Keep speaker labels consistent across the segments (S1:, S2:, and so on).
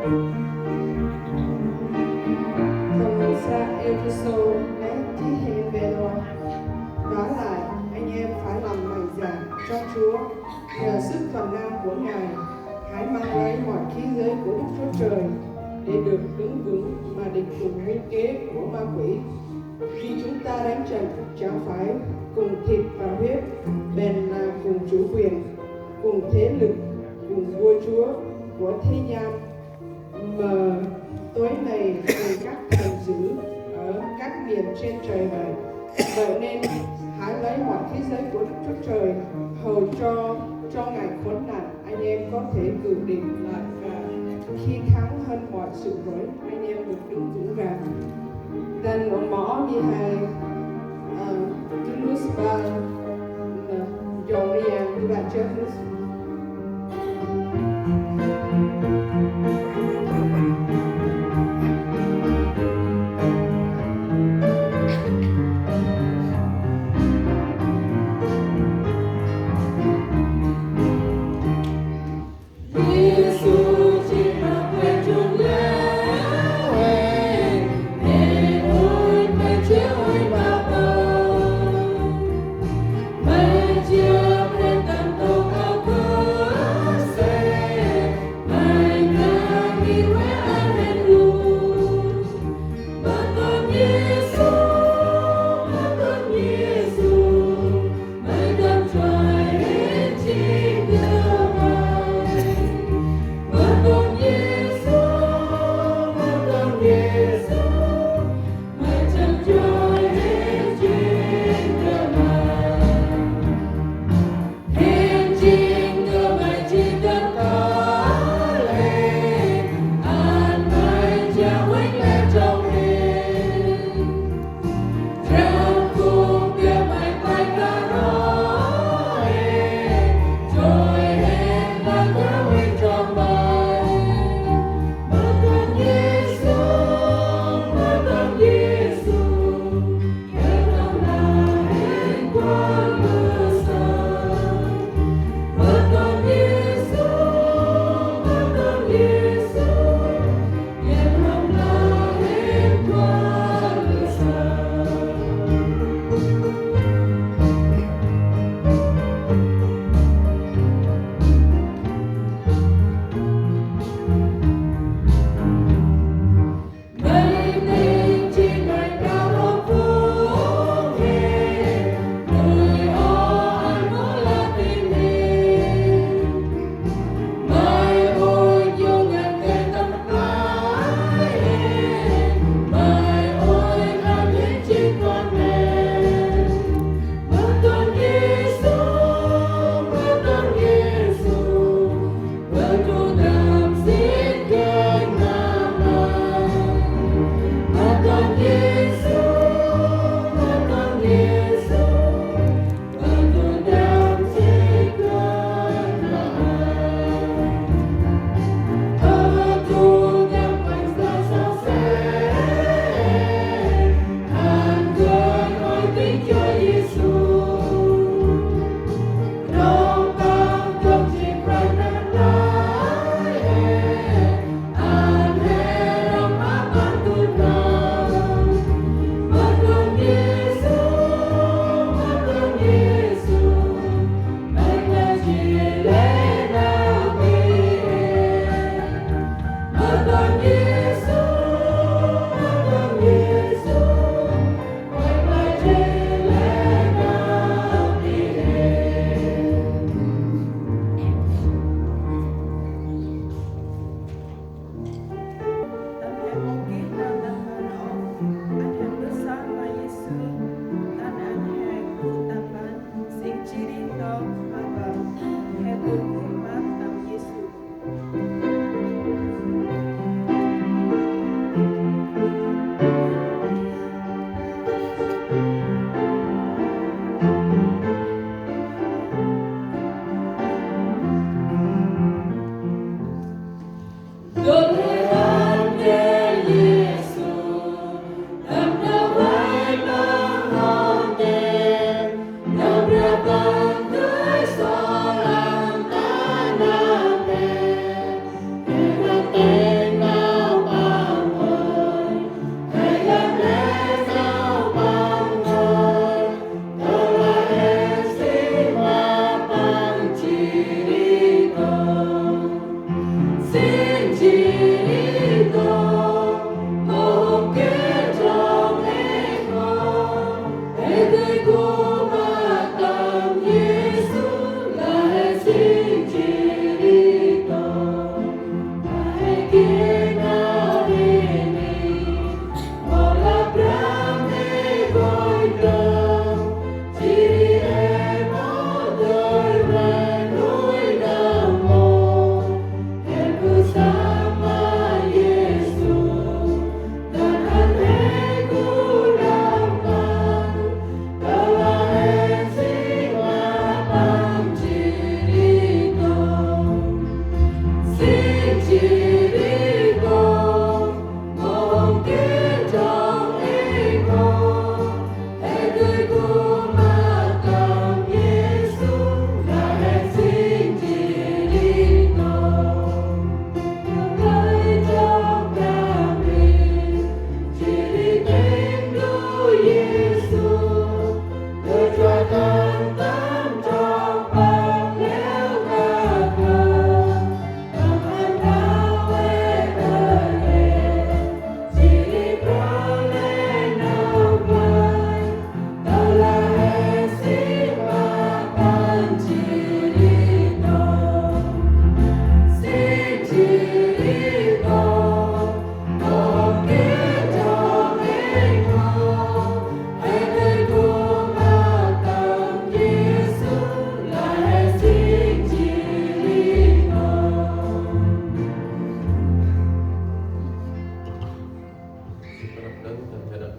S1: Còn xa Efeso lẽ chỉ hệ về rồi. Vả lại, anh em phải làm mạnh dạn trong Chúa, nhờ sức toàn năng của Ngài, hãy mang lấy mọi khí giới của Đức Chúa Trời để được đứng vững mà địch cùng nguy kế của ma quỷ. Vì chúng ta đánh trận chẳng phải cùng thịt và huyết, bèn là cùng chủ quyền, cùng thế lực, cùng vua chúa của thế gian, mà tối nay cùng các thần dữ ở các miền trên trời vậy. Vậy nên hãy lấy mọi khí giới của Đức Chúa Trời hầu cho ngày khốn nạn, anh em có thể cự địch lại, và khi kháng hơn mọi sự rối, anh em được đứng vững vàng. Dan mỏ đi hai Tulus ba dòng riêng đi bạn trước.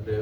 S2: Để